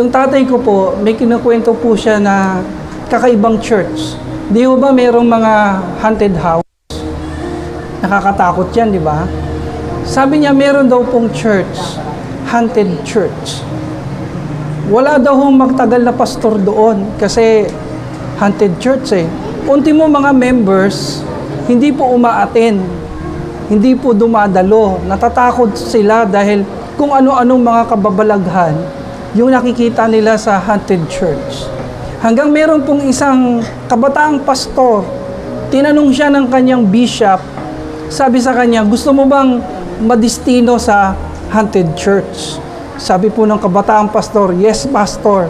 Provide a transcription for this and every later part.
Yung tatay ko po, may kinukwento po siya na kakaibang church. Di ba mayroong mga haunted house? Nakakatakot yan, di ba? Sabi niya, meron daw pong church, haunted church. Wala daw hong magtagal na pastor doon kasi haunted church eh. Ultimo mga members, hindi po umaaten, hindi po dumadalo. Natatakot sila dahil kung ano-anong mga kababalaghan yung nakikita nila sa haunted church. Hanggang meron pong isang kabataang pastor, tinanong siya ng kanyang bishop, sabi sa kanya, gusto mo bang madistino sa haunted church? Sabi po ng kabataang pastor, yes pastor,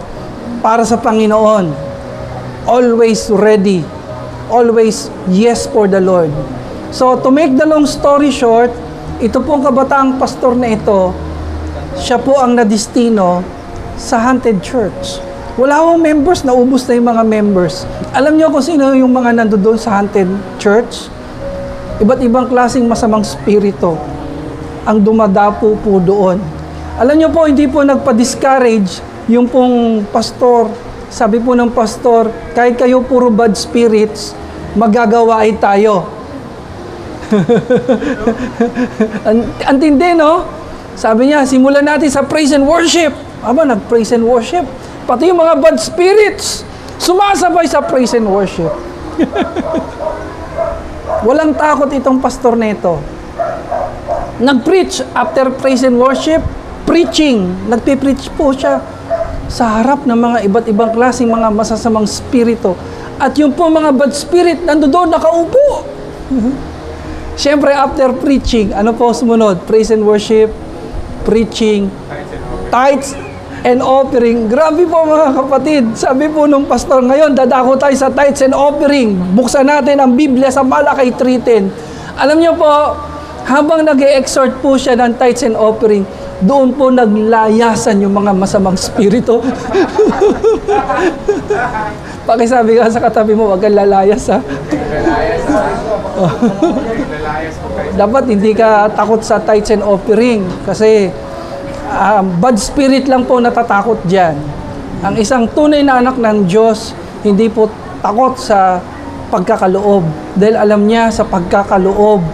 para sa Panginoon. Always ready. Always yes for the Lord. So to make the long story short, ito pong kabataang pastor na ito, siya po ang nadistino sa haunted church. Wala akong members, naubos na yung mga members. Alam niyo kung sino yung mga nandoon sa haunted church? Iba't ibang klaseng masamang spirito ang dumadapo po doon. Alam niyo po, hindi po nagpa-discourage yung pong pastor. Sabi po ng pastor, kahit kayo puro bad spirits, magagawain tayo. Antindi, no? Sabi niya, simulan natin sa praise and worship. Aba, nag-praise and worship. Pati yung mga bad spirits, sumasabay sa praise and worship. Walang takot itong pastor na ito. Nag-preach after praise and worship, preaching. Nagpipreach po siya sa harap ng mga iba't ibang klaseng mga masasamang spirito. At yung po mga bad spirit, nandoon nakaupo. Siyempre, after preaching, ano po sumunod? Praise and worship, preaching, tithes and offering. Grabe po mga kapatid. Sabi po nung pastor, ngayon dadako tayo sa tithes and offering. Buksan natin ang Biblia sa Malakay 3:10. Alam niyo po, habang nag-e-exhort po siya ng tithes and offering, doon po naglayasan yung mga masamang spirito. Pakisabi ka sa katabi mo, wag kang lalayas ha. Dapat hindi ka takot sa tithes and offering kasi bad spirit lang po natatakot dyan. Ang isang tunay na anak ng Diyos, hindi po takot sa pagkakaloob. Dahil alam niya sa pagkakaloob,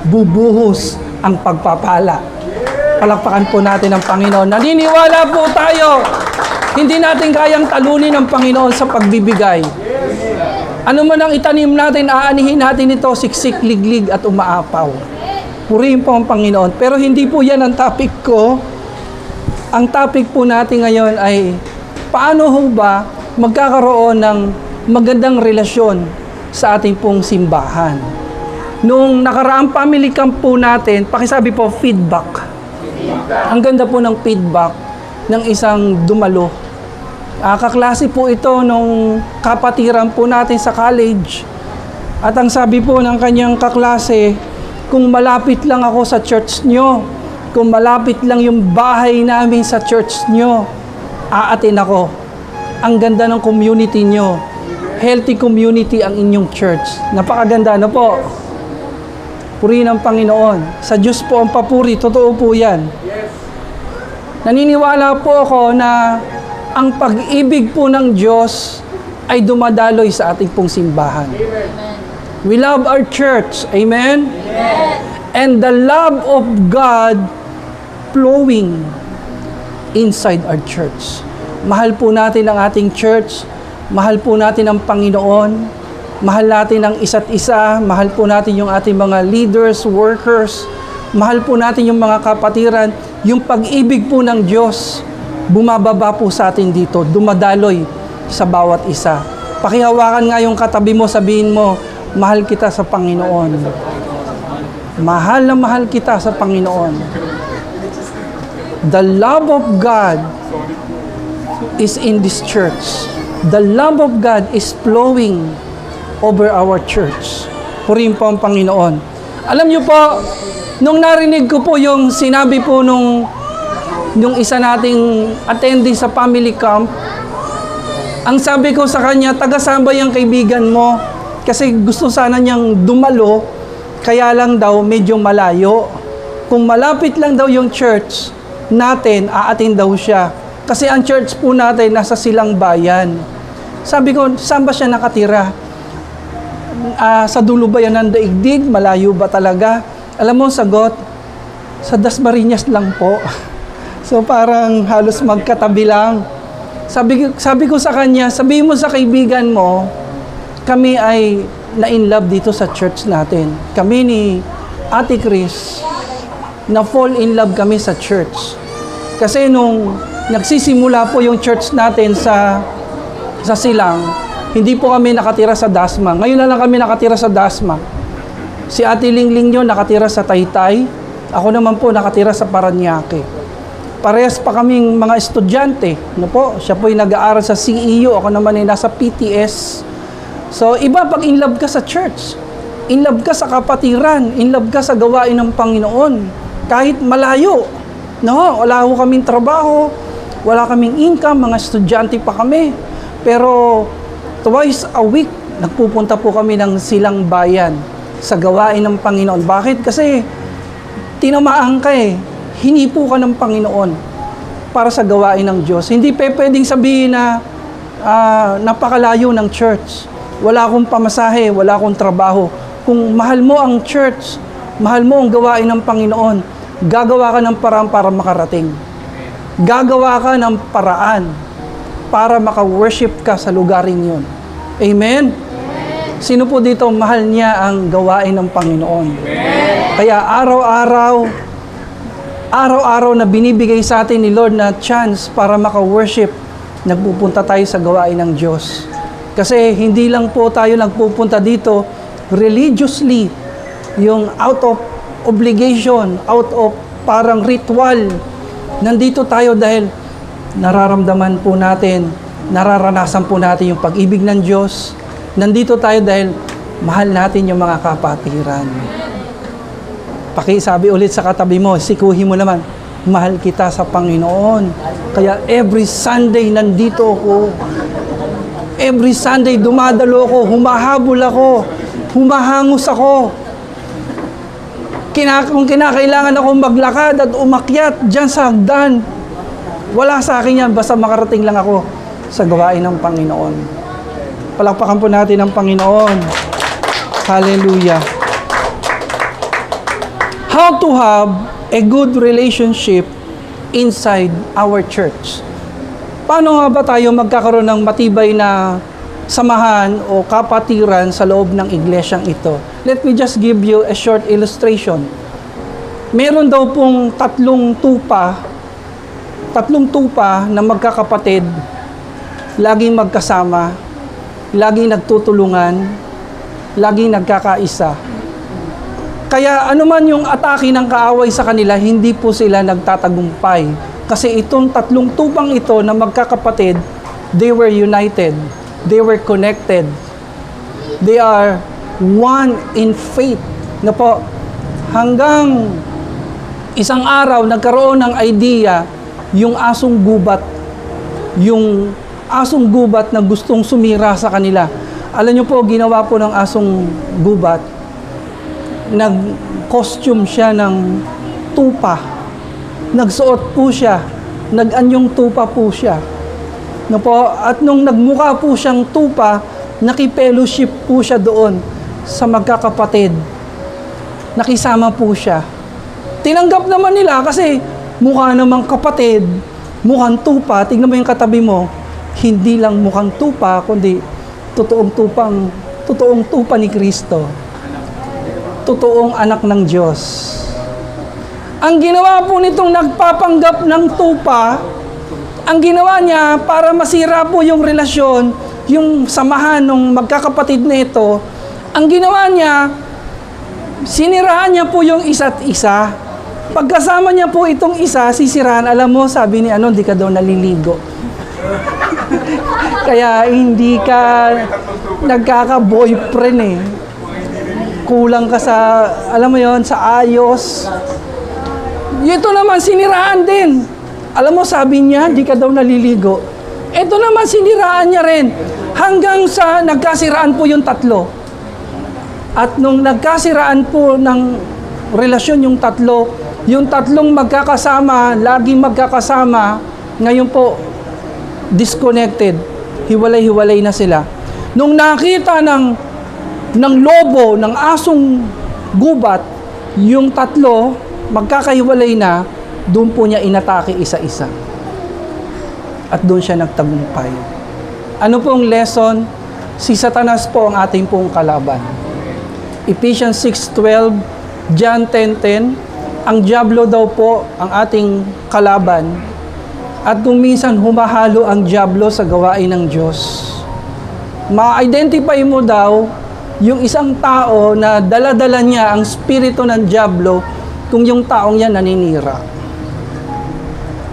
bubuhos ang pagpapala. Palakpakan po natin ang Panginoon. Naniniwala po tayo, hindi natin kayang talunin ang Panginoon sa pagbibigay. Ano man ang itanim natin, aanihin natin ito, siksik, liglig at umaapaw. Purihin po ang Panginoon. Pero hindi po yan ang topic ko. Ang topic po natin ngayon ay paano ho ba magkakaroon ng magandang relasyon sa ating pong simbahan. Nung nakaraang family camp po natin, pakisabi po feedback. Ang ganda po ng feedback ng isang dumalo. Kaklase po ito nung kapatiran po natin sa college. At ang sabi po ng kanyang kaklase, kung malapit lang ako sa church nyo, kung malapit lang yung bahay namin sa church nyo, aatin ako. Ang ganda ng community nyo. Healthy community ang inyong church. Napakaganda na po. Purihin ang Panginoon. Sa Diyos po ang papuri. Totoo po yan. Naniniwala po ako na ang pag-ibig po ng Diyos ay dumadaloy sa ating pong simbahan. We love our church. Amen? And the love of God flowing inside our church. Mahal po natin ang ating church. Mahal po natin ang Panginoon. Mahal natin ang isa't isa. Mahal po natin yung ating mga leaders, workers. Mahal po natin yung mga kapatiran. Yung pag-ibig po ng Diyos, bumababa po sa atin dito. Dumadaloy sa bawat isa. Pakihawakan nga yung katabi mo, sabihin mo, mahal kita sa Panginoon. Mahal na mahal kita sa Panginoon. The love of God is in this church. The love of God is flowing over our church. Purihin po ang Panginoon. Alam niyo po, nung narinig ko po yung sinabi po nung isa nating attending sa family camp, ang sabi ko sa kanya, taga-sabay ang kaibigan mo kasi gusto sana niyang dumalo, kaya lang daw medyo malayo. Kung malapit lang daw yung church natin, aatin daw siya. Kasi ang church po natin nasa Silang Bayan. Sabi ko, saan ba siya nakatira? Sa dulo ba yan ng daigdig? Malayo ba talaga? Alam mo, sagot, sa Dasmariñas lang po. So parang halos magkatabi lang. Sabi ko sa kanya, sabihin mo sa kaibigan mo, kami ay na-in love dito sa church natin. Kami ni Ate Chris, na-fall in love kami sa church. Kasi nung nagsisimula po yung church natin sa Silang, hindi po kami nakatira sa Dasma. Ngayon na lang kami nakatira sa Dasma. Si Ate Lingling yun nakatira sa Taytay. Ako naman po nakatira sa Parañaque. Parehas pa kaming mga estudyante. Ano po? Siya po yung nag-aaral sa CEU. Ako naman ay nasa PTS. So, iba pag in love ka sa church. In love ka sa kapatiran. In love ka sa gawain ng Panginoon. Kahit malayo. No, wala ho kaming trabaho. Wala kaming income. Mga estudyante pa kami. Pero, twice a week, nagpupunta po kami ng Silang Bayan sa gawain ng Panginoon. Bakit? Kasi, tinamaan ka eh. Hinipo ka ng Panginoon para sa gawain ng Diyos. Hindi pwedeng sabihin na napakalayo ng church. Wala akong pamasahe, wala akong trabaho. Kung mahal mo ang church, mahal mo ang gawain ng Panginoon, gagawa ka ng paraan para makarating. Gagawa ka ng paraan para maka-worship ka sa lugaring yun. Amen? Sino po dito mahal niya ang gawain ng Panginoon? Kaya araw-araw na binibigay sa atin ni Lord na chance para maka-worship, nagpupunta tayo sa gawain ng Diyos. Kasi hindi lang po tayo nagpupunta dito religiously, yung out of obligation, out of parang ritual. Nandito tayo dahil nararamdaman po natin, nararanasan po natin yung pag-ibig ng Diyos. Nandito tayo dahil mahal natin yung mga kapatiran. Pakisabi ulit sa katabi mo, sikuhin mo naman, mahal kita sa Panginoon. Kaya every Sunday nandito ako. Every Sunday dumadalo ako, humahabol ako, humahangos ako. Kung kinakailangan ako maglakad at umakyat dyan sa hagdan, wala sa akin yan, basta makarating lang ako sa gawain ng Panginoon. Palakpakan po natin ang Panginoon. Hallelujah. How to have a good relationship inside our church. Paano nga ba tayo magkakaroon ng matibay na samahan o kapatiran sa loob ng iglesyang ito? Let me just give you a short illustration. Meron daw pong tatlong tupa na magkakapatid, laging magkasama, laging nagtutulungan, laging nagkakaisa. Kaya anuman yung atake ng kaaway sa kanila, hindi po sila nagtatagumpay. Kasi itong tatlong tupang ito na magkakapatid, they were united. They were connected. They are one in faith. Na po, hanggang isang araw, nagkaroon ng idea yung asong gubat. Yung asong gubat na gustong sumira sa kanila. Alam niyo po, ginawa po ng asong gubat, nag-costume siya ng tupa. Nagsuot po siya. Nag-anyong tupa po siya. No po, at nung nagmukha po siyang tupa, nakipellowship po siya doon sa magkakapatid. Nakisama po siya. Tinanggap naman nila kasi mukha namang kapatid, mukhang tupa. Tingnan mo yung katabi mo, hindi lang mukhang tupa, kundi totoong tupa ni Kristo. Totoong anak ng Diyos. Ang ginawa po nitong nagpapanggap ng tupa, ang ginawa niya para masira po yung relasyon, yung samahan ng magkakapatid na ito, ang ginawa niya, siniraan niya po yung isa't isa. Pagkasama niya po itong isa, sisiraan, alam mo, sabi ni di ka daw naliligo. Kaya hindi ka nagkaka-boyfriend eh. Kulang ka sa, alam mo yon, sa ayos. Ito naman, siniraan din. Alam mo, sabi niya, di ka daw naliligo. Ito naman, siniraan niya rin. Hanggang sa nagkasiraan po yung tatlo. At nung nagkasiraan po ng relasyon yung tatlong magkakasama, laging magkakasama, Ngayon po, disconnected. Hiwalay-hiwalay na sila. Nung nakita ng lobo, ng asong gubat, yung tatlo, magkakahiwalay na, doon po niya inatake isa-isa. At doon siya nagtagumpay. Ano pong lesson? Si Satanas po ang ating pong kalaban. Ephesians 6:12, John 10:10, ang diablo daw po ang ating kalaban. At kung minsan humahalo ang diablo sa gawain ng Diyos. Ma-identify mo daw yung isang tao na dala-dala niya ang spirito ng diablo kung yung taong yan naninira.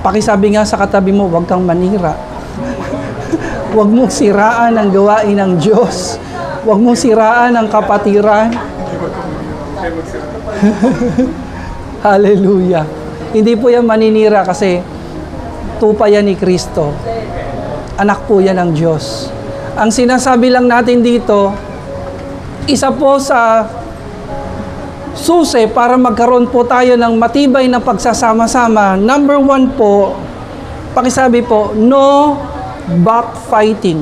Pakisabi nga sa katabi mo, huwag kang manira. Huwag mong siraan ang gawain ng Diyos. Huwag mong siraan ang kapatiran. Hallelujah. Hindi po yan maninira kasi tupa yan ni Kristo. Anak po yan ng Diyos. Ang sinasabi lang natin dito, isa po sa susi para magkaroon po tayo ng matibay na pagsasama-sama. Number 1 po, pakisabi po, no backfighting.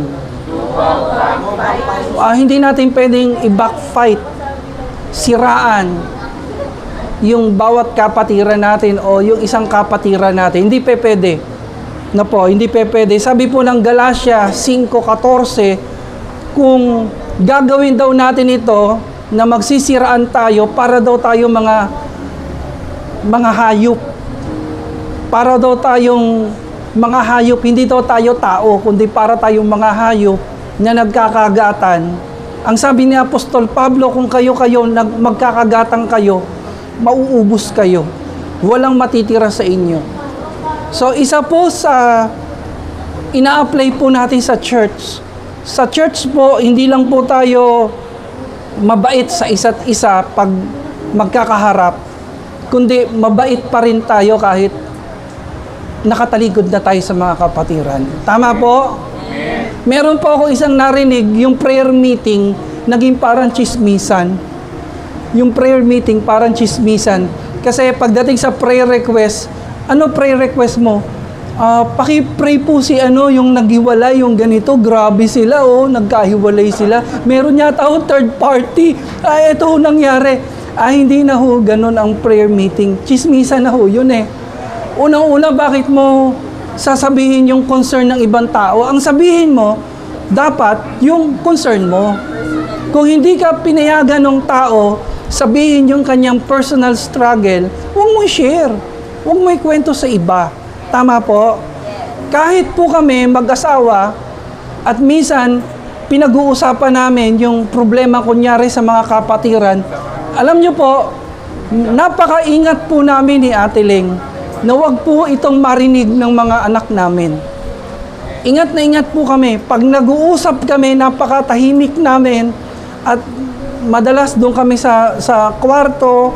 Hindi natin pwedeng i-backfight, siraan yung bawat kapatiran natin o yung isang kapatiran natin. Hindi pwede. Hindi pwede. Sabi po ng Galatia 5:14, kung gagawin daw natin ito, na magsisiraan tayo para daw tayo mga hayop. Para daw tayong mga hayop, hindi daw tayo tao, kundi para tayong mga hayop na nagkakagatan. Ang sabi ni Apostol Pablo, kung kayo magkakagatan kayo, mauubos kayo. Walang matitira sa inyo. So, isa po sa ina-apply po natin sa church. Sa church po, hindi lang po tayo mabait sa isa't isa pag magkakaharap, kundi mabait pa rin tayo kahit nakatalikod na tayo sa mga kapatiran. Tama po? Meron po ako isang narinig, yung prayer meeting, naging parang chismisan. Yung prayer meeting, parang chismisan. Kasi pagdating sa prayer request, ano prayer request mo? Paki-pray po si yung naghiwalay, yung ganito, grabe sila, nagkahiwalay sila. Meron yata third party. Ito nangyari. Hindi na ganun ang prayer meeting. Chismisan na yun eh. Unang-una, bakit mo sasabihin yung concern ng ibang tao? Ang sabihin mo, dapat yung concern mo. Kung hindi ka pinayagan ng tao, sabihin yung kanyang personal struggle, huwag mo i-share. Huwag mo ikwento sa iba. Tama po? Kahit po kami mag-asawa at minsan pinag-uusapan namin yung problema kunyari sa mga kapatiran, alam nyo po, napaka-ingat po namin ni Ate Ling na wag po itong marinig ng mga anak namin. Ingat na ingat po kami. Pag nag-uusap kami, napakatahimik namin at madalas doon kami sa kwarto,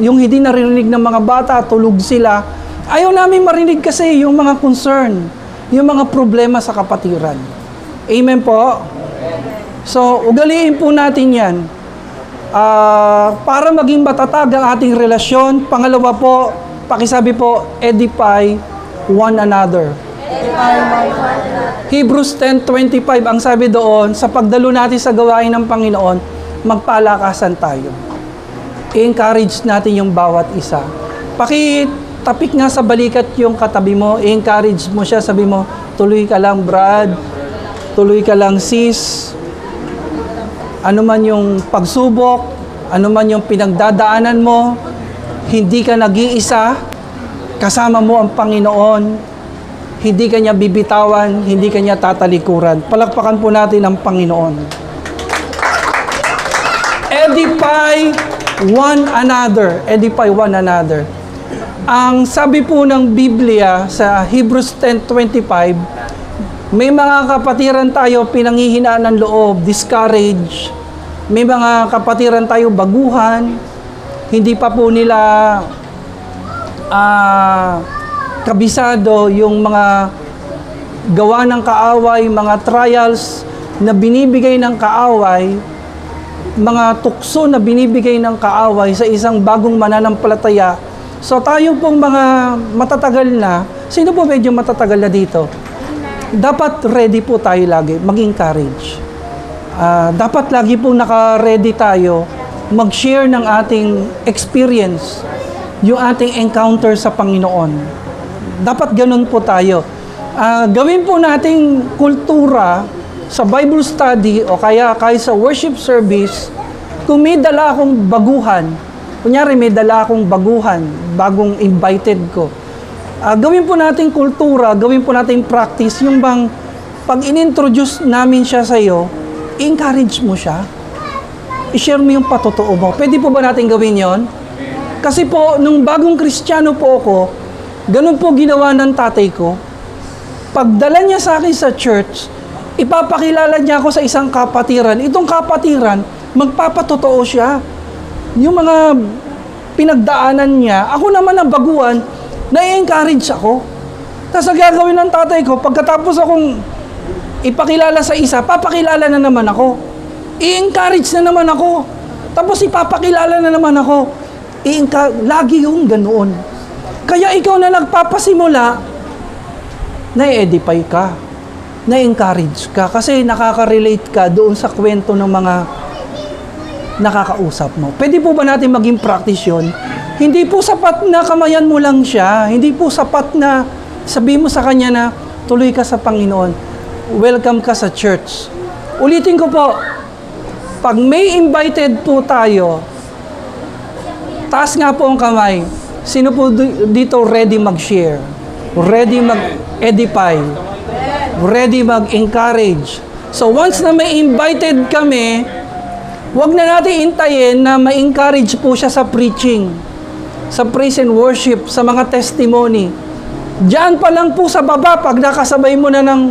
yung hindi naririnig ng mga bata, tulog sila. Ayaw namin marinig kasi yung mga concern, yung mga problema sa kapatiran. Amen po? So, ugaliin po natin yan. Para maging matatag ang ating relasyon, pangalawa po, pakisabi po, edify one another. Hebrews 10:25, ang sabi doon, sa pagdalo natin sa gawain ng Panginoon, magpalakasan tayo. I-encourage natin yung bawat isa. Tapik nga sa balikat yung katabi mo, i-encourage mo siya, sabi mo, tuloy ka lang Brad, tuloy ka lang sis, ano man yung pagsubok, ano man yung pinagdadaanan mo, hindi ka nag-iisa, kasama mo ang Panginoon, hindi ka niya bibitawan, hindi ka niya tatalikuran. Palakpakan po natin ang Panginoon. Edify one another. Edify one another. Ang sabi po ng Biblia sa Hebrews 10:25, may mga kapatiran tayo pinanghihinaan ng loob, discourage. May mga kapatiran tayo baguhan, hindi pa po nila kabisado yung mga gawa ng kaaway, mga trials na binibigay ng kaaway, mga tukso na binibigay ng kaaway sa isang bagong mananampalataya. So tayo pong mga matatagal na, sino po medyo matatagal na dito? Dapat ready po tayo lagi, mag-encourage. Dapat lagi po naka-ready tayo mag-share ng ating experience, yung ating encounter sa Panginoon. Dapat ganun po tayo. Gawin po nating kultura sa Bible study o kaya sa worship service, kung may dala akong baguhan, kunyari may dala akong baguhan, bagong invited ko, gawin po nating kultura, gawin po nating practice, yung bang pag in-introduce namin siya sa iyo, encourage mo siya, i-share mo yung patotoo mo. Pwede po ba natin gawin yon? Kasi po, nung bagong Kristiyano po ako, ganun po ginawa ng tatay ko. Pagdala niya sa akin sa church, ipapakilala niya ako sa isang kapatiran. Itong kapatiran, magpapatotoo siya. Yung mga pinagdaanan niya, ako naman ang baguhan, na-encourage ako. Tapos ang gagawin ng tatay ko, pagkatapos akong ipakilala sa isa, papakilala na naman ako. I-encourage na naman ako. Tapos ipapakilala na naman ako. Lagi yung ganoon. Kaya ikaw na nagpapasimula, na-edify ka, na-encourage ka, kasi nakaka-relate ka doon sa kwento ng mga nakakausap mo. Pwede po ba natin maging practice yun? Hindi po sapat na kamayan mo lang siya. Hindi po sapat na sabihin mo sa kanya na tuloy ka sa Panginoon. Welcome ka sa church. Ulitin ko po, pag may invited po tayo, taas nga po ang kamay. Sino po dito ready mag-share? Ready mag-edify? Ready mag-encourage? So once na may invited kami, wag na natin intayin na ma-encourage po siya sa preaching, sa praise and worship, sa mga testimony. Diyan pa lang po sa baba, pag nakasabay mo na ng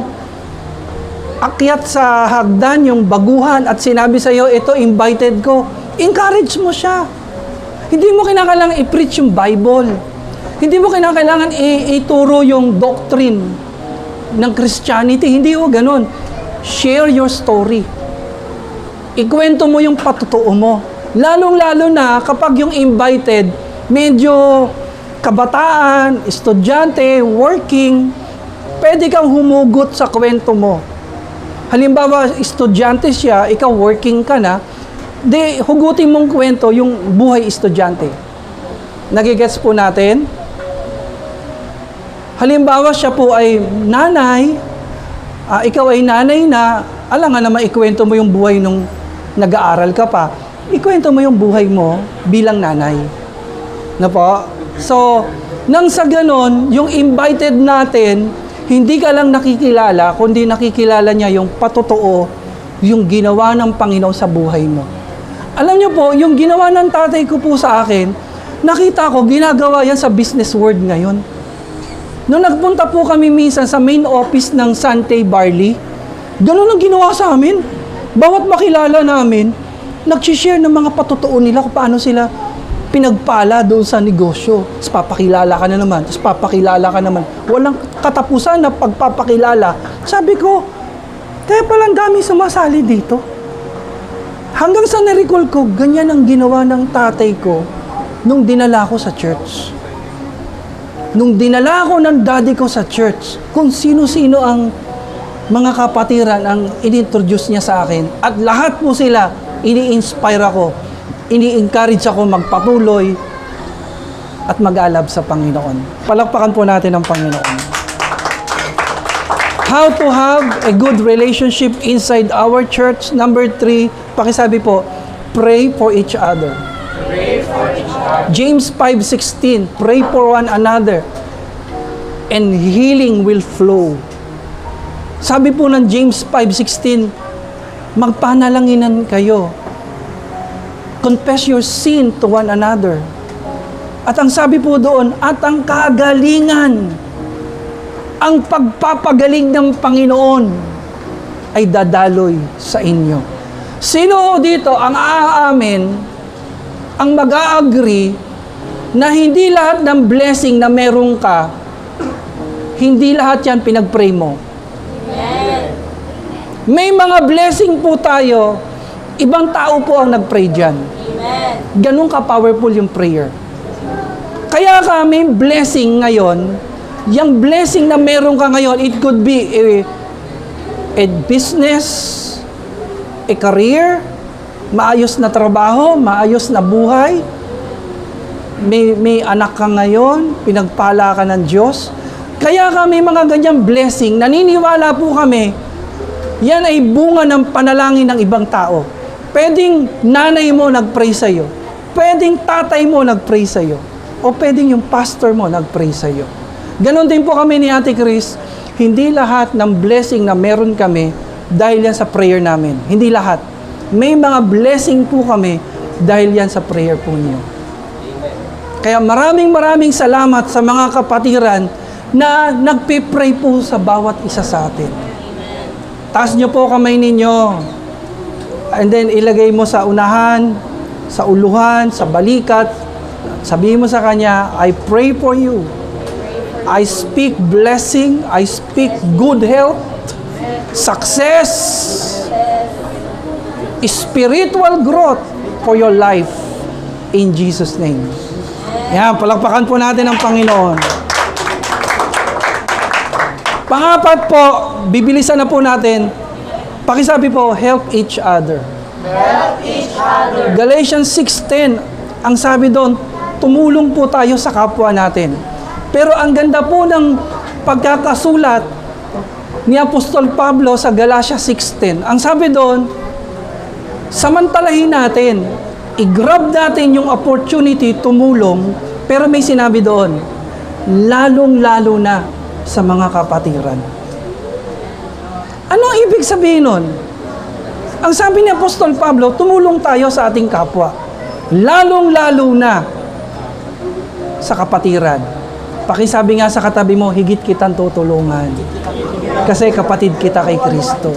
akyat sa hagdan, yung baguhan, at sinabi sa iyo, ito, invited ko, encourage mo siya. Hindi mo kinakailangan i-preach yung Bible. Hindi mo kinakailangan ituro yung doctrine ng Christianity. Hindi o ganun. Share your story. Ikwento mo yung patotoo mo. Lalong-lalo na kapag yung invited, medyo kabataan, estudyante, working, pwede kang humugot sa kwento mo. Halimbawa, estudyante siya, ikaw working ka na, di hugutin mong kwento yung buhay estudyante. Nagigets po natin? Halimbawa, siya po ay nanay, ikaw ay nanay na, alam nga naman ikwento mo yung buhay nung nag-aaral ka pa, ikwento mo yung buhay mo bilang nanay. Na po? So, nang sa ganon, yung invited natin, hindi ka lang nakikilala, kundi nakikilala niya yung patotoo, yung ginawa ng Panginoon sa buhay mo. Alam niyo po, yung ginawa ng tatay ko po sa akin, nakita ko, ginagawa yan sa business world ngayon. Nung nagpunta po kami minsan sa main office ng Sante Barley, ganun ang ginawa sa amin. Bawat makilala namin, nag-share ng mga patotoo nila kung paano sila pinagpala doon sa negosyo. Tapos papakilala ka na naman, tapos papakilala ka naman. Walang katapusan na pagpapakilala. Sabi ko, kaya palang dami sumasali dito. Hanggang sa na-recall ko, ganyan ang ginawa ng tatay ko nung dinala ko sa church. Nung dinala ko ng daddy ko sa church, kung sino-sino ang mga kapatiran ang inintroduce niya sa akin. At lahat po sila, ini-inspire ako, ini-encourage ako magpatuloy at mag-alab sa Panginoon. Palakpakan po natin ang Panginoon. How to have a good relationship inside our church. Number 3, pakisabi po, pray for each other. Pray for each other. James 5:16, pray for one another and healing will flow. Sabi po ng James 5:16, magpanalanginan kayo. Confess your sin to one another. At ang sabi po doon, at ang kagalingan, ang pagpapagaling ng Panginoon ay dadaloy sa inyo. Sino dito ang aamin, ang mag-a-agree na hindi lahat ng blessing na meron ka, hindi lahat yan pinag-pray mo? May mga blessing po tayo, ibang tao po ang nag-pray dyan. Ganun ka-powerful yung prayer. Kaya kami blessing ngayon, yung blessing na meron ka ngayon, it could be a business, a career, maayos na trabaho, maayos na buhay, may anak ka ngayon, pinagpala ka ng Diyos. Kaya kami mga ganyang blessing, naniniwala po kami, yan ay bunga ng panalangin ng ibang tao. Pwedeng nanay mo nag-pray sa'yo, pwedeng tatay mo nag-pray sa'yo, o pwedeng yung pastor mo nag-pray sa'yo. Ganon din po kami ni Ate Chris, hindi lahat ng blessing na meron kami dahil yan sa prayer namin. Hindi lahat. May mga blessing po kami dahil yan sa prayer po niyo. Kaya maraming salamat sa mga kapatiran na nagpipray po sa bawat isa sa atin. Taas nyo po kamay ninyo. And then ilagay mo sa unahan, sa uluhan, sa balikat. Sabihin mo sa Kanya, I pray for you. I speak blessing, I speak good health, success, spiritual growth for your life in Jesus' name. Yan, palakpakan po natin ang Panginoon. Pangapat po, bibilisan na po natin. Pakisabi po, help each other. Help each other. Galatians 6:10, ang sabi doon, tumulong po tayo sa kapwa natin. Pero ang ganda po ng pagkakasulat ni Apostol Pablo sa Galatia 6:10. Ang sabi doon, samantalahin natin, i-grab natin yung opportunity tumulong, pero may sinabi doon, lalong-lalo na sa mga kapatiran. Ano ang ibig sabihin nun? Ang sabi ni Apostol Pablo, tumulong tayo sa ating kapwa. Lalong-lalo na sa kapatiran. Pakisabi nga sa katabi mo, higit kitang tutulungan. Kasi kapatid kita kay Kristo.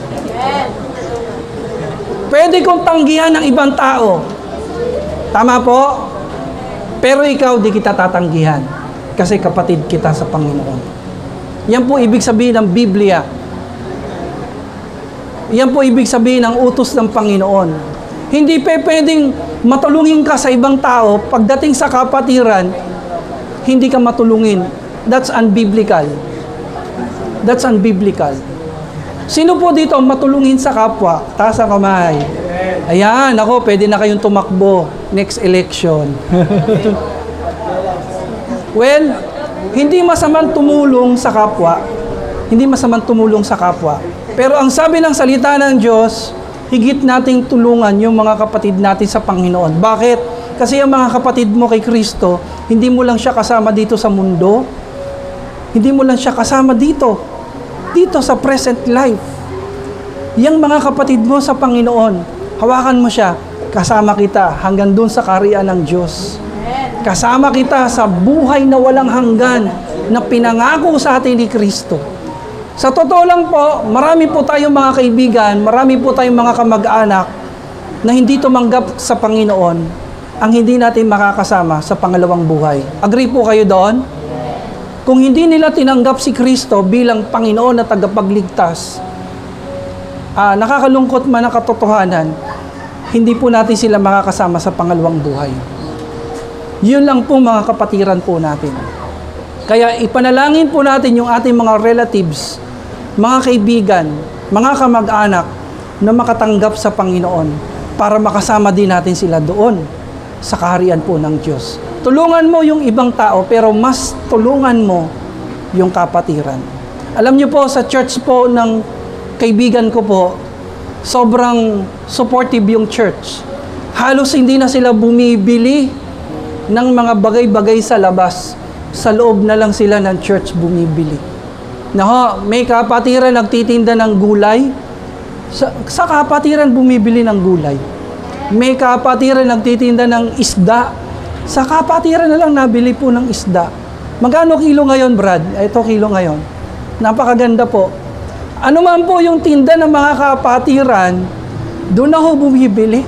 Pwede kong tanggihan ng ibang tao. Tama po? Pero ikaw, di kita tatanggihan. Kasi kapatid kita sa Panginoon. Yan po ibig sabihin ng Biblia. Yan po ibig sabihin ng utos ng Panginoon. Hindi pwedeng matulungin ka sa ibang tao, pagdating sa kapatiran, hindi ka matulungin. That's unbiblical. That's unbiblical. Sino po dito matulungin sa kapwa? Taas ang kamay. Ayan, ako, pwede na kayong tumakbo next election. Well, hindi masamang tumulong sa kapwa. Hindi masamang tumulong sa kapwa. Pero ang sabi ng salita ng Diyos, higit nating tulungan yung mga kapatid natin sa Panginoon. Bakit? Kasi ang mga kapatid mo kay Kristo, hindi mo lang siya kasama dito sa mundo. Hindi mo lang siya kasama dito. Dito sa present life. Yang mga kapatid mo sa Panginoon, hawakan mo siya, kasama kita hanggang dun sa kaharian ng Diyos. Kasama kita sa buhay na walang hanggan na pinangako sa atin ni Kristo. Sa totoo lang po, marami po tayong mga kaibigan, marami po tayong mga kamag-anak na hindi tumanggap sa Panginoon ang hindi natin makakasama sa pangalawang buhay. Agree po kayo doon? Kung hindi nila tinanggap si Kristo bilang Panginoon na tagapagligtas, nakakalungkot man ang katotohanan, hindi po natin sila makakasama sa pangalawang buhay. Yun lang po mga kapatiran po natin. Kaya ipanalangin po natin yung ating mga relatives, mga kaibigan, mga kamag-anak na makatanggap sa Panginoon para makasama din natin sila doon sa kaharian po ng Diyos. Tulungan mo yung ibang tao pero mas tulungan mo yung kapatiran. Alam niyo po, sa church po ng kaibigan ko po, sobrang supportive yung church. Halos hindi na sila bumibili ng mga bagay-bagay sa labas. Sa loob na lang sila ng church bumibili. May kapatiran nagtitinda ng gulay. Sa kapatiran bumibili ng gulay. May kapatiran nagtitinda ng isda. Sa kapatiran na lang nabili po ng isda. Magkano kilo ngayon, Brad? Ito kilo ngayon. Napakaganda po. Ano man po yung tinda ng mga kapatiran, doon ako bumibili.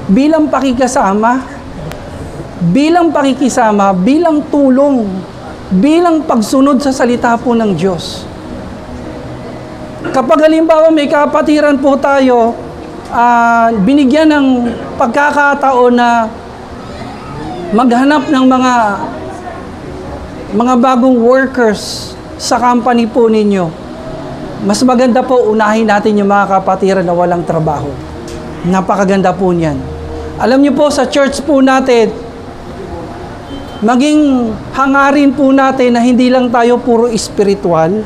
Bilang pakikasama, bilang tulong, bilang pagsunod sa salita po ng Diyos. Kapag halimbawa may kapatiran po tayo, binigyan ng pagkakataon na maghanap ng mga mga bagong workers sa company po ninyo, mas maganda po unahin natin yung mga kapatiran na walang trabaho. Napakaganda po niyan. Alam niyo po, sa church po natin, maging hangarin po natin na hindi lang tayo puro spiritual.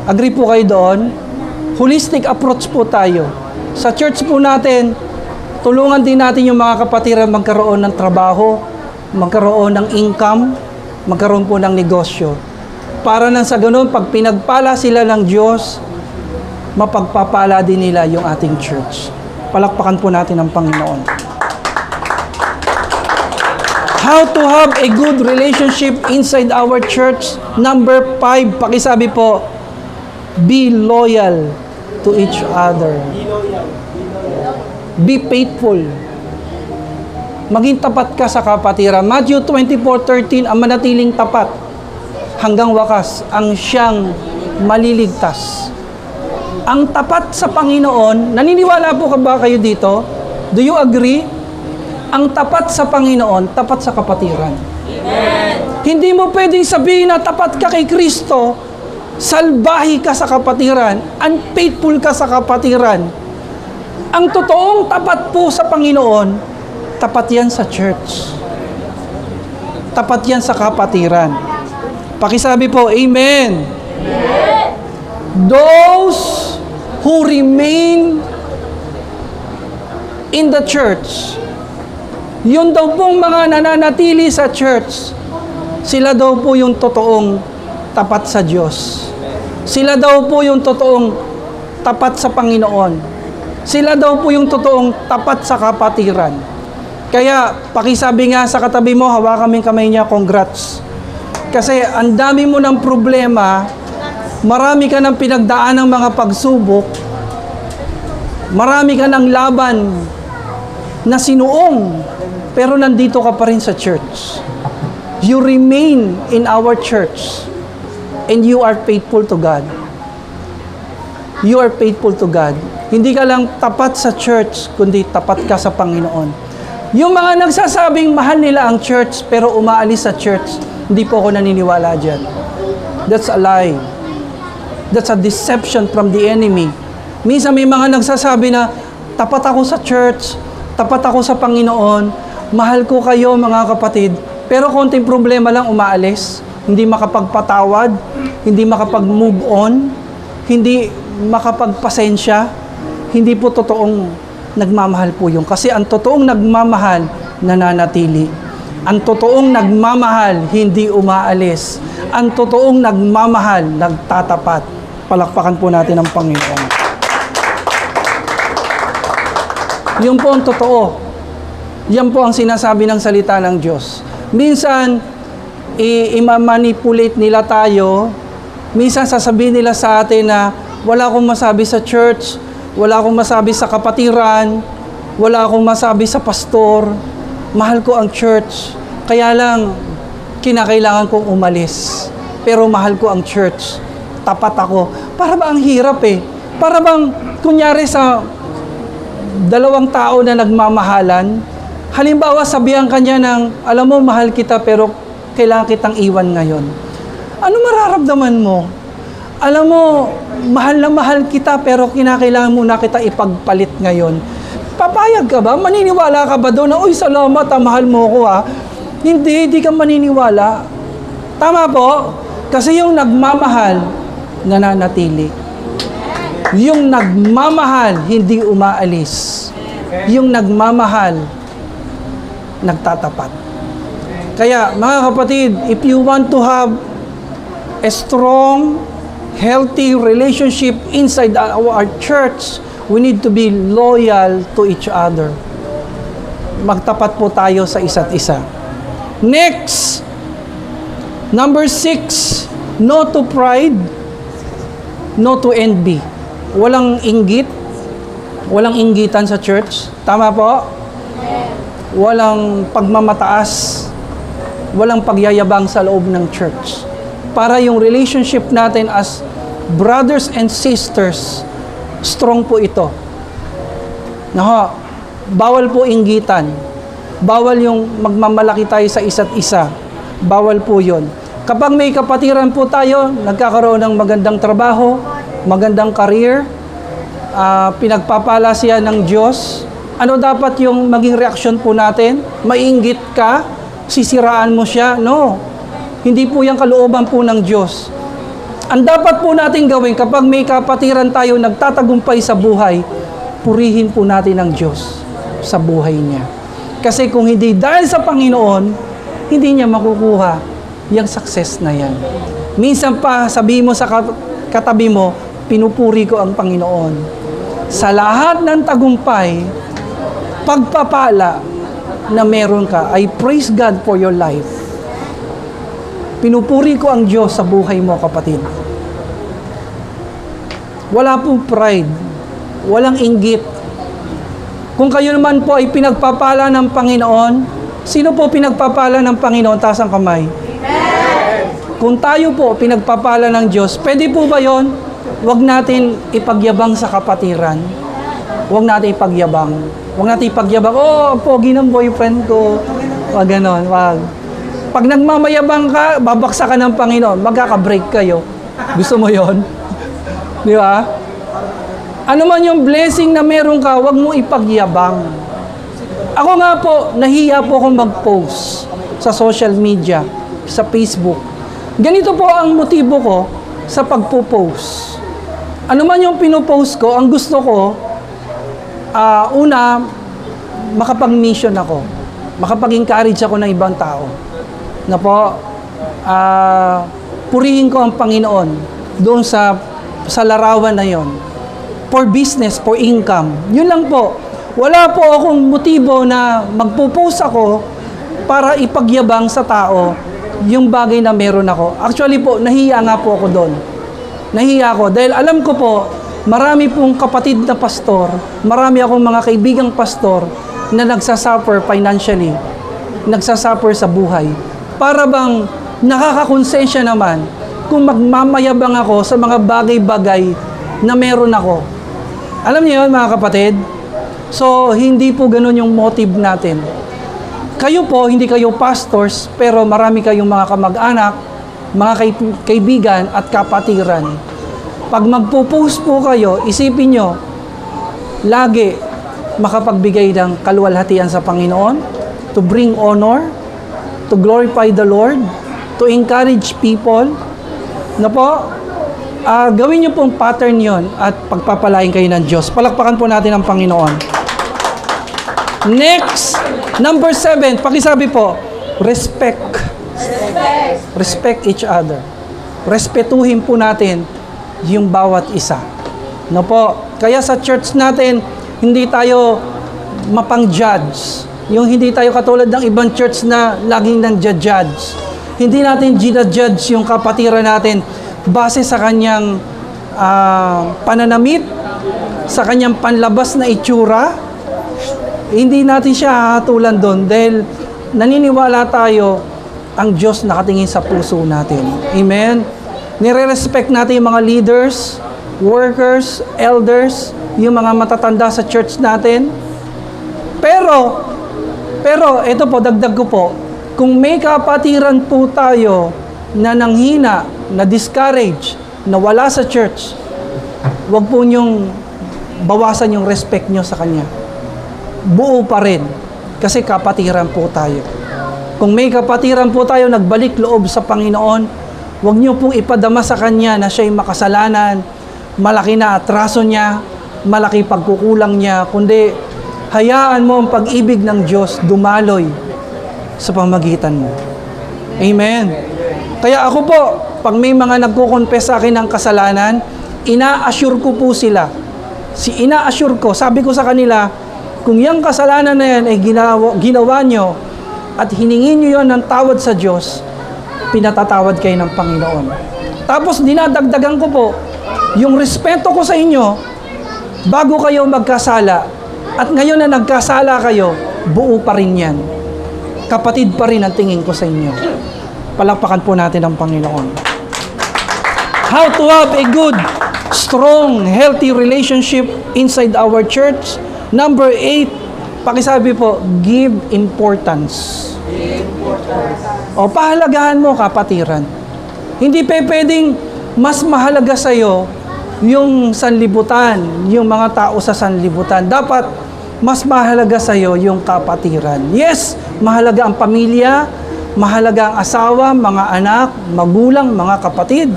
Agree po kayo doon? Holistic approach po tayo. Sa church po natin, tulungan din natin yung mga kapatiran magkaroon ng trabaho, magkaroon ng income, magkaroon po ng negosyo. Para nang sa ganun, pag pinagpala sila ng Diyos, mapagpapala din nila yung ating church. Palakpakan po natin ang Panginoon. How to have a good relationship inside our church. Number 5, pakisabi po, be loyal to each other. Be faithful. Maging tapat ka sa kapatiran. Matthew 24:13, ang manatiling tapat hanggang wakas ang siyang maliligtas. Ang tapat sa Panginoon, naniniwala po ba kayo dito? Do you agree? Ang tapat sa Panginoon, tapat sa kapatiran. Amen. Hindi mo pwedeng sabihin na tapat ka kay Kristo, salbahi ka sa kapatiran, unfaithful ka sa kapatiran. Ang totoong tapat po sa Panginoon, tapat yan sa church. Tapat yan sa kapatiran. Pakisabi po, Amen. Amen. Those who remain in the church, yun daw pong mga nananatili sa church, sila daw po yung totoong tapat sa Diyos. Sila daw po yung totoong tapat sa Panginoon. Sila daw po yung totoong tapat sa kapatiran. Kaya, pakisabi nga sa katabi mo, hawakan mo yung kamay niya, congrats. Kasi ang dami mo ng problema, marami ka ng pinagdaan ng mga pagsubok, marami ka ng laban na sinuong, pero nandito ka pa rin sa church. You remain in our church and you are faithful to God. You are faithful to God. Hindi ka lang tapat sa church, kundi tapat ka sa Panginoon. Yung mga nagsasabing mahal nila ang church pero umaalis sa church, hindi po ako naniniwala dyan. That's a lie. That's a deception from the enemy. Minsan may mga nagsasabi na, tapat ako sa church, tapat ako sa Panginoon, mahal ko kayo mga kapatid, pero konting problema lang umaalis, hindi makapagpatawad, hindi makapag-move on, hindi makapagpasensya, hindi po totoong nagmamahal po yun. Kasi ang totoong nagmamahal, nananatili. Ang totoong nagmamahal, hindi umaalis. Ang totoong nagmamahal, nagtatapat. Palakpakan po natin ang Panginoon. Yun po ang totoo. Yan po ang sinasabi ng salita ng Diyos. Minsan, i-manipulate nila tayo. Minsan, sasabihin nila sa atin na wala akong masabi sa church, wala akong masabi sa kapatiran, wala akong masabi sa pastor. Mahal ko ang church. Kaya lang, kinakailangan kong umalis. Pero mahal ko ang church. Tapat ako. Para ba ang hirap eh? Para bang, kunyari sa dalawang tao na nagmamahalan, halimbawa, sabihan ka niya ng, alam mo, mahal kita pero kailangan kitang iwan ngayon. Ano mararamdaman mo? Alam mo, mahal na mahal kita pero kinakailangan muna kita ipagpalit ngayon. Papayag ka ba? Maniniwala ka ba doon na, uy, salamat, mahal mo ko ha? Hindi ka maniniwala. Tama po? Kasi yung nagmamahal, nananatili. Yung nagmamahal, hindi umaalis. Yung nagmamahal, nagtatapat. Kaya, mga kapatid, if you want to have a strong, healthy relationship inside our church, we need to be loyal to each other. Magtapat po tayo sa isa't isa. Next, number 6, no to pride, no to envy. Walang inggit, walang inggitan sa church. Tama po? Walang pagmamataas, walang pagyayabang sa loob ng church. Para yung relationship natin as brothers and sisters, strong po ito. Naho, bawal po inggitan. Bawal yung magmamalaki tayo sa isa't isa. Bawal po yun. Kapag may kapatiran po tayo, nagkakaroon ng magandang trabaho, magandang career, pinagpapala siya ng Diyos, ano dapat yung maging reaksyon po natin? Mainggit ka? Sisiraan mo siya? No. Hindi po yung kalooban po ng Diyos. Ang dapat po natin gawin kapag may kapatiran tayo nagtatagumpay sa buhay, purihin po natin ang Diyos sa buhay niya. Kasi kung hindi dahil sa Panginoon, hindi niya makukuha yung success na yan. Minsan pa, sabihin mo sa katabi mo, pinupuri ko ang Panginoon. Sa lahat ng tagumpay, pagpapala na meron ka, I praise God for your life. Pinupuri ko ang Diyos sa buhay mo, kapatid. Wala pong pride, walang inggit. Kung kayo naman po ay pinagpapala ng Panginoon, sino po pinagpapala ng Panginoon? Taas ang kamay. Kung tayo po pinagpapala ng Diyos, pwede po ba yon? Huwag natin ipagyabang sa kapatiran. Huwag natin ipagyabang. Huwag natin ipagyabang, oh, pogi ng boyfriend ko. Huwag ganon, wag. Pag nagmamayabang ka, babaksa ka ng Panginoon, magkaka-break kayo. Gusto mo yon? Di ba? Ano man yung blessing na meron ka, huwag mo ipagyabang. Ako nga po, nahiya po akong mag-post sa social media, sa Facebook. Ganito po ang motibo ko sa pagpo-post. Ano man yung pinopost ko, ang gusto ko, una, makapag-mission ako. Makapag-encourage ako ng ibang tao. Na po, purihin ko ang Panginoon doon sa larawan na yon. For business, for income. Yun lang po. Wala po akong motibo na magpo-post ako para ipagyabang sa tao yung bagay na meron ako. Actually po, nahiya nga po ako doon. Nahiya ako dahil alam ko po, marami pong kapatid na pastor, marami akong mga kaibigang pastor na nagsasuffer financially, nagsasuffer sa buhay. Para bang nakakakonsensya naman kung magmamayabang ako sa mga bagay-bagay na meron ako. Alam niyo yun, mga kapatid? So, hindi po ganun yung motive natin. Kayo po, hindi kayo pastors, pero marami kayong mga kamag-anak, mga kaibigan at kapatiran. Pag magpo-post po kayo, isipin nyo, lagi makapagbigay ng kaluwalhatian sa Panginoon, to bring honor, to glorify the Lord, to encourage people, na po, gawin nyo pong pattern yon at pagpapalain kayo ng Diyos. Palakpakan po natin ang Panginoon. Next, number 7, pakisabi po, respect. Respect each other. Respetuhin po natin yung bawat isa. No po? Kaya sa church natin, hindi tayo mapang-judge. Yung hindi tayo katulad ng ibang church na laging nang-judge. Hindi natin ginajudge yung kapatiran natin base sa kanyang pananamit, sa kanyang panlabas na itsura. Hindi natin siya hahatulan doon dahil naniniwala tayo ang Diyos nakatingin sa puso natin. Amen? Nire-respect natin yung mga leaders, workers, elders, yung mga matatanda sa church natin. Pero, ito po, dagdag ko po, kung may kapatiran po tayo na nanghina, na discourage, na wala sa church, wag po niyong bawasan yung respect niyo sa kanya. Buo pa rin, kasi kapatiran po tayo. Kung may kapatiran po tayo nagbalik loob sa Panginoon, wag niyo pong ipadama sa kanya na siya'y makasalanan, malaki na atraso niya, malaki pagkukulang niya, kundi hayaan mo ang pag-ibig ng Diyos dumaloy sa pamagitan mo. Amen. Kaya ako po, pag may mga nagko-confess sa akin ng kasalanan, ina-assure ko po sila. Ina-assure ko, sabi ko sa kanila, kung yung kasalanan na yan ay ginawa nyo at hiningin nyo yon ng tawad sa Diyos, pinatatawad kayo ng Panginoon. Tapos dinadagdagan ko po, yung respeto ko sa inyo, bago kayo magkasala, at ngayon na nagkasala kayo, buo pa rin yan. Kapatid pa rin ang tingin ko sa inyo. Palakpakan po natin ang Panginoon. How to have a good, strong, healthy relationship inside our church. Number 8, pakisabi po, give importance. O pahalagahan mo kapatiran. Hindi pwedeng mas mahalaga sa'yo yung sanlibutan, yung mga tao sa sanlibutan. Dapat mas mahalaga sa'yo yung kapatiran. Yes, mahalaga ang pamilya, mahalaga ang asawa, mga anak, magulang, mga kapatid.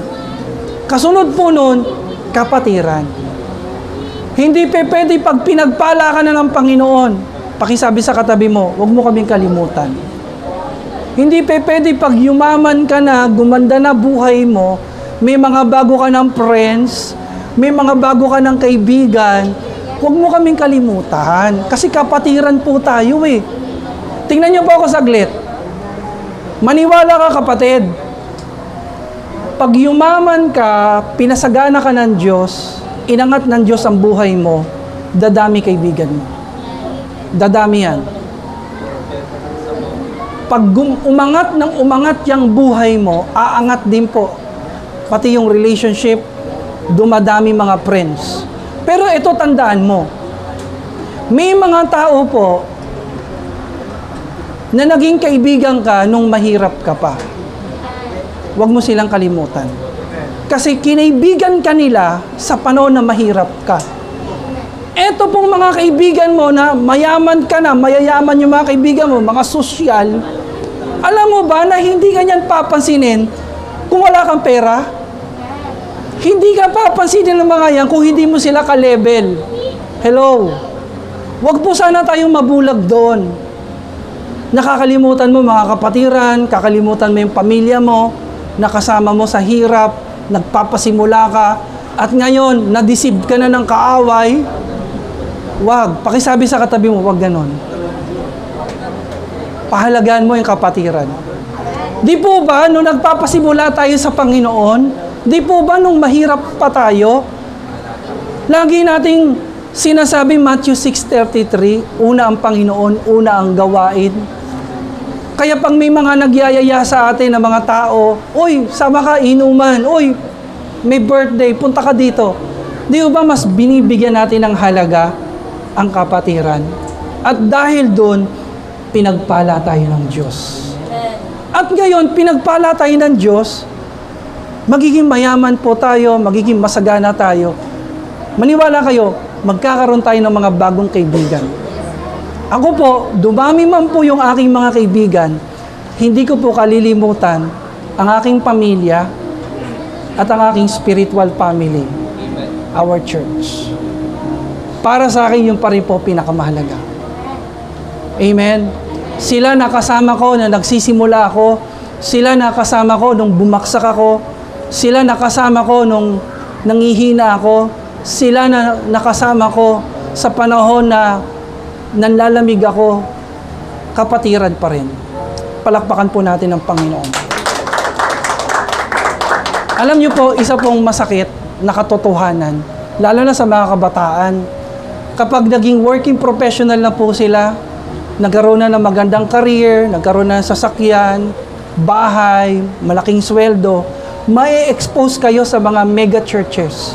Kasunod po nun, kapatiran. Hindi pwede pag pinagpala ka na ng Panginoon, pakisabi sa katabi mo, huwag mo kaming kalimutan. Hindi pwede pag yumaman ka na, gumanda na buhay mo, may mga bago ka ng friends, may mga bago ka ng kaibigan, huwag mo kaming kalimutan. Kasi kapatiran po tayo eh. Tingnan niyo po ako saglit. Maniwala ka kapatid. Pag yumaman ka, pinasagana ka ng Diyos, inangat ng Diyos ang buhay mo, dadami kaibigan mo. Dadami yan. Pag umangat ng umangat yung buhay mo, aangat din po. Pati yung relationship, dumadami mga friends. Pero ito tandaan mo, may mga tao po na naging kaibigan ka nung mahirap ka pa. Huwag mo silang kalimutan. Kasi kinaibigan ka nila sa panahon na mahirap ka. Eto pong mga kaibigan mo na mayaman ka na, mayayaman yung mga kaibigan mo, mga sosyal, alam mo ba na hindi ka niyan papansinin kung wala kang pera? Hindi ka papansinin ng mga yan kung hindi mo sila ka-level. Hello? Huwag po sana tayong mabulag doon. Nakakalimutan mo mga kapatiran, kakalimutan mo yung pamilya mo, nakasama mo sa hirap, nagpapasimula ka, at ngayon, na-deceive ka na ng kaaway. Huwag. Pakisabi sa katabi mo, huwag ganon. Pahalagaan mo yung kapatiran. Di po ba, nung nagpapasimula tayo sa Panginoon, di po ba nung mahirap pa tayo, lagi nating sinasabi Matthew 6:33, una ang Panginoon, una ang gawain. Kaya pag may mga nagyayaya sa atin na mga tao, "Uy, sama ka, inuman. Uy, may birthday, punta ka dito." Di ba mas binibigyan natin ng halaga ang kapatiran? At dahil doon, pinagpala tayo ng Diyos. At ngayon, pinagpala tayo ng Diyos, magiging mayaman po tayo, magiging masagana tayo. Maniwala kayo, magkakaroon tayo ng mga bagong kaibigan. Ako po, dumami man po yung aking mga kaibigan, hindi ko po kalilimutan ang aking pamilya at ang aking spiritual family, our church. Para sa akin, yung pa rin po pinakamahalaga. Amen? Sila nakasama ko na nagsisimula ako, sila nakasama ko nung bumaksak ako, sila nakasama ko nung nangihina ako, sila na nakasama ko sa panahon na nanlalamig ako, kapatiran pa rin. Palakpakan po natin ang Panginoon. Alam niyo po, isa pong masakit na katotohanan, lalo na sa mga kabataan, kapag naging working professional na po sila, nagkaroon na ng magandang career, nagkaroon na ng sasakyan, bahay, malaking sweldo, may expose kayo sa mga mega churches.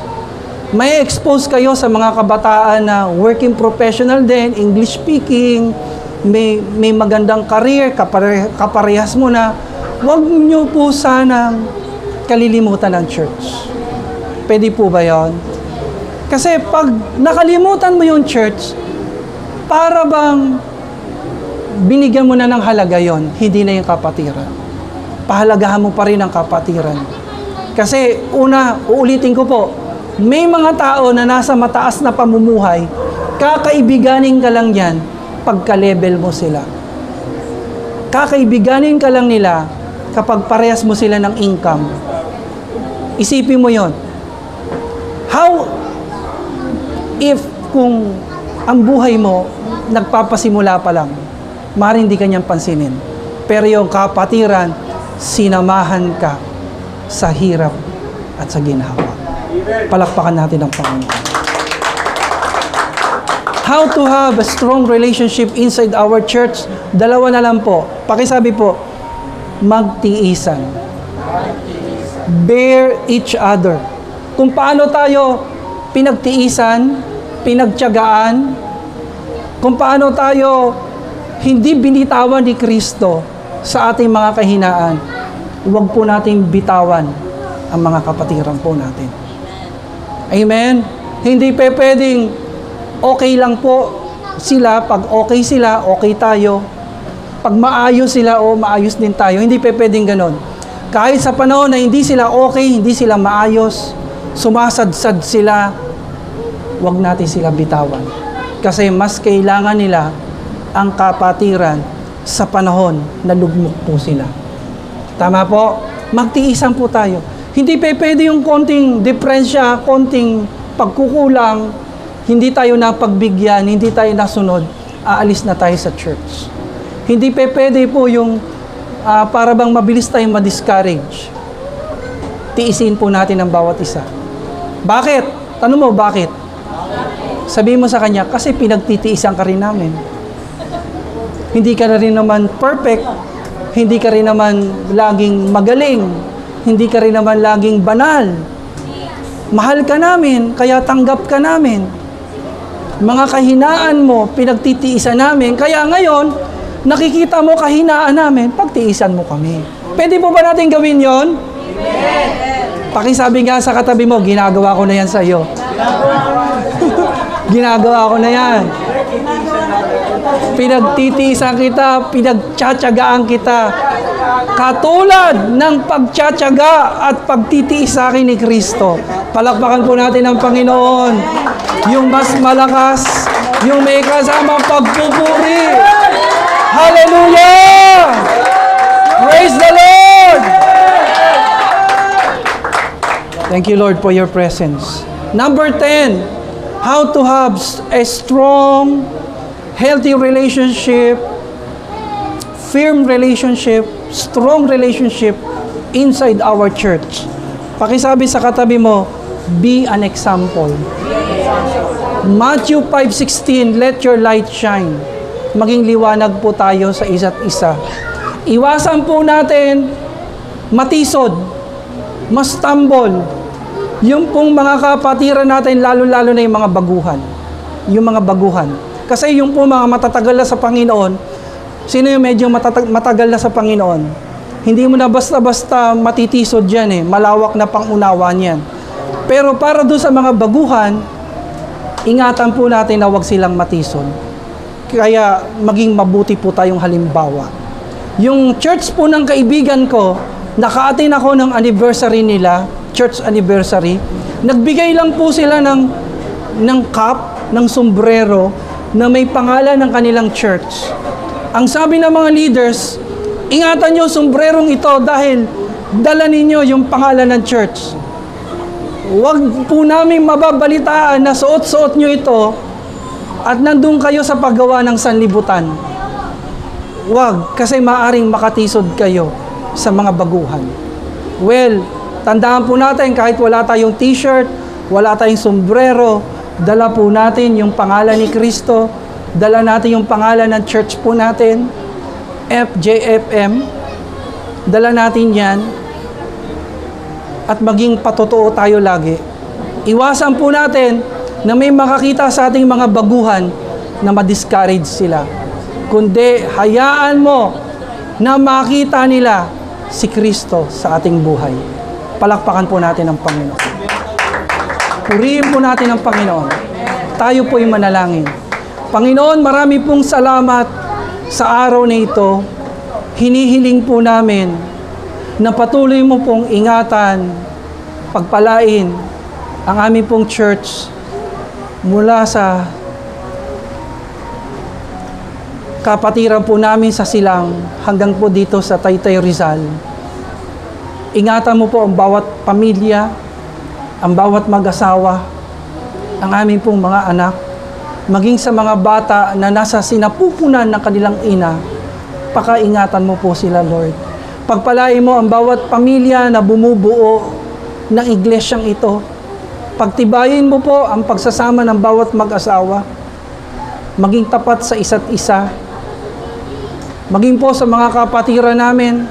May expose kayo sa mga kabataan na working professional din, English speaking, may magandang career, kaparehas mo na. Huwag niyo po sanang kalilimutan ng church. Pwede po ba yon? Kasi pag nakalimutan mo yung church, para bang binigyan mo na ng halaga yon, hindi na yung kapatiran. Pahalagahan mo pa rin ang kapatiran. Kasi una, uulitin ko po, may mga tao na nasa mataas na pamumuhay, kakaibiganin ka lang yan pagka-level mo sila. Kakaibiganin ka lang nila kapag parehas mo sila ng income. Isipin mo yon. How if kung ang buhay mo nagpapasimula pa lang, maaaring hindi ka niyang pansinin. Pero yung kapatiran, sinamahan ka sa hirap at sa ginhawa. Palakpakan natin ang Panginoon. How to have a strong relationship inside our church? Dalawa na lang po. Pakisabi po, magtiisan. Bear each other. Kung paano tayo pinagtiisan, pinagtiyagaan, kung paano tayo hindi binitawan ni Kristo sa ating mga kahinaan, huwag po nating bitawan ang mga kapatiran po natin. Amen? Hindi pwedeng okay lang po sila, pag okay sila, okay tayo. Pag maayos sila, maayos din tayo. Hindi pwedeng ganon. Kahit sa panahon na hindi sila okay, hindi sila maayos, sumasadsad sila, huwag natin sila bitawan. Kasi mas kailangan nila ang kapatiran sa panahon na lugmok po sila. Tama po? Magtiisan po tayo. Hindi pwede yung konting diferensya, konting pagkukulang, hindi tayo napagbigyan, hindi tayo nasunod, aalis na tayo sa church. Hindi pwede po yung para bang mabilis tayong ma-discourage. Tiisin po natin ang bawat isa. Bakit? Tanong mo, bakit? Sabihin mo sa kanya, kasi pinagtitiisan ka rin namin. Hindi ka na rin naman perfect, hindi ka rin naman laging magaling, hindi ka rin naman laging banal. Mahal ka namin, kaya tanggap ka namin. Mga kahinaan mo, pinagtitiisan namin, kaya ngayon, nakikita mo kahinaan namin, pagtiisan mo kami. Pwede po ba natin gawin yon? Pakisabi nga sa katabi mo, ginagawa ko na yan sa iyo. Ginagawa ko na yan. Pinagtitiisan kita, pinagtsatsagaan kita. Katulad ng pagtsatsaga at pagtitiis sa akin ni Kristo. Palakpakan po natin ang Panginoon. Yung mas malakas, yung may kasamang pagpupuri. Hallelujah! Praise the Lord! Thank you, Lord, for your presence. Number 10, how to have a strong, healthy relationship, firm relationship, strong relationship inside our church. Pakisabi sa katabi mo, be an example. Matthew 5:16, let your light shine. Maging liwanag po tayo sa isa't isa. Iwasan po natin matisod, mastumble, yung pong mga kapatiran natin, lalo-lalo na yung mga baguhan. Yung mga baguhan. Kasi yung po mga matatagal na sa Panginoon, sino yung medyo matagal na sa Panginoon? Hindi mo na basta-basta matitisod yan malawak na pangunawa niyan. Pero para doon sa mga baguhan, ingatan po natin na huwag silang matisod. Kaya maging mabuti po tayong halimbawa. Yung church po ng kaibigan ko, naka-attend ako ng anniversary nila, church anniversary. Nagbigay lang po sila ng cup, ng sombrero, na may pangalan ng kanilang church. Ang sabi ng mga leaders, ingatan nyo sombrerong ito dahil dala ninyo yung pangalan ng church. Huwag po namin mababalitaan na suot-suot nyo ito at nandun kayo sa paggawa ng sanlibutan. Huwag, kasi maaring makatisod kayo sa mga baguhan. Well, tandaan po natin kahit wala tayong t-shirt, wala tayong sombrero, dala po natin yung pangalan ni Kristo, dala natin yung pangalan ng church po natin, FJFM, dala natin yan, at maging patotoo tayo lagi. Iwasan po natin na may makakita sa ating mga baguhan na ma-discourage sila. Kundi, hayaan mo na makita nila si Kristo sa ating buhay. Palakpakan po natin ang Panginoon. Purihin po natin ang Panginoon. Tayo po'y manalangin. Panginoon, marami pong salamat sa araw na ito. Hinihiling po namin na patuloy mo pong ingatan, pagpalain ang aming pong church mula sa kapatiran po namin sa Silang hanggang po dito sa Taytay Rizal. Ingatan mo po ang bawat pamilya, ang bawat mag-asawa, ang aming pong mga anak, maging sa mga bata na nasa sinapupunan ng kanilang ina, pakaingatan mo po sila, Lord. Pagpalain mo ang bawat pamilya na bumubuo ng iglesyang ito. Pagtibayin mo po ang pagsasama ng bawat mag-asawa. Maging tapat sa isa't isa. Maging po sa mga kapatiran namin,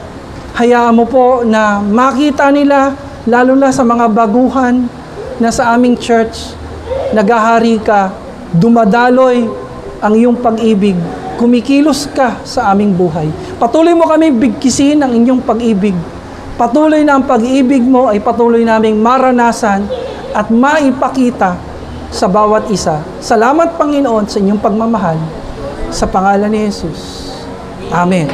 hayaan mo po na makita nila, lalo na sa mga baguhan na sa aming church, naghahari ka, dumadaloy ang iyong pag-ibig kumikilos ka sa aming buhay. Patuloy mo kami bigkisin ng inyong pag-ibig. Patuloy na ang pag-ibig mo ay patuloy naming maranasan at maipakita sa bawat isa. Salamat, Panginoon, sa inyong pagmamahal. Sa pangalan ni Jesus. Amen.